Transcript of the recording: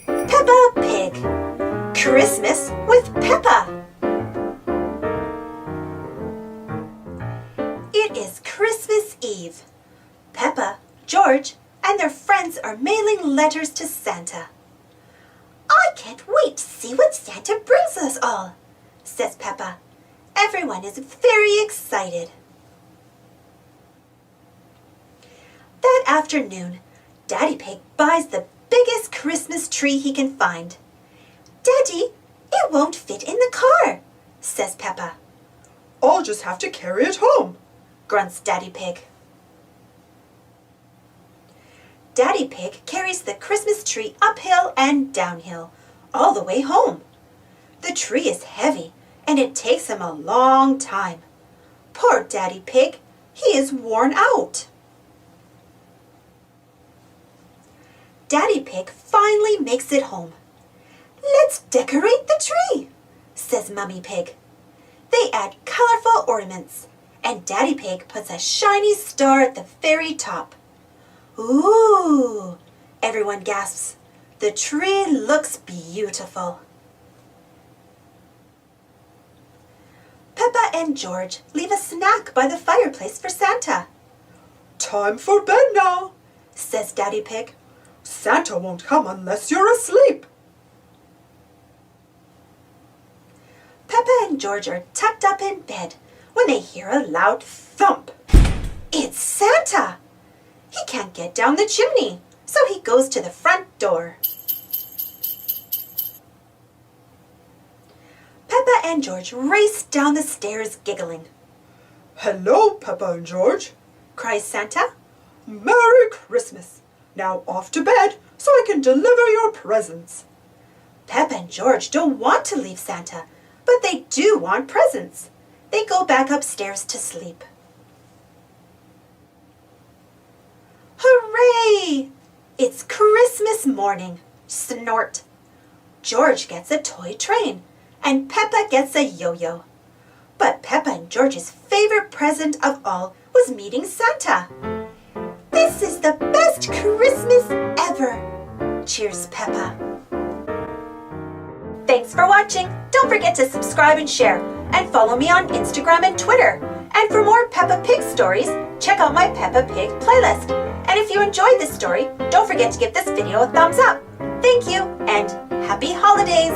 Peppa Pig. Christmas with Peppa. It is Christmas Eve. Peppa, George, and their friends are mailing letters to Santa. "I can't wait to see what Santa brings us all," says Peppa. Everyone is very excited. That afternoon, Daddy Pig buys the biggest Christmas tree he can find. "Daddy, it won't fit in the car," says Peppa. "I'll just have to carry it home," grunts Daddy Pig. Daddy Pig carries the Christmas tree uphill and downhill, all the way home. The tree is heavy, and it takes him a long time. Poor Daddy Pig, he is worn out. Daddy Pig finally makes it home. "Let's decorate the tree," says Mummy Pig. They add colorful ornaments, and Daddy Pig puts a shiny star at the very top. "Ooh!" everyone gasps. The tree looks beautiful. Peppa and George leave a snack by the fireplace for Santa. "Time for bed now," says Daddy Pig. "Santa won't come unless you're asleep." Peppa and George are tucked up in bed when they hear a loud thump. It's Santa! He can't get down the chimney, so he goes to the front door. Peppa and George race down the stairs giggling. "Hello, Peppa and George," cries Santa. "Merry Christmas. Now off to bed so I can deliver your presents." Peppa and George don't want to leave Santa, but they do want presents. They go back upstairs to sleep. Hooray! It's Christmas morning. Snort. George gets a toy train, and Peppa gets a yo-yo. But Peppa and George's favorite present of all was meeting Santa. "This is the best Christmas ever," cheers Peppa. Thanks for watching. Don't forget to subscribe and share, and follow me on Instagram and Twitter. And for more Peppa Pig stories, check out my Peppa Pig playlist. And if you enjoyed this story, don't forget to give this video a thumbs up. Thank you, and happy holidays!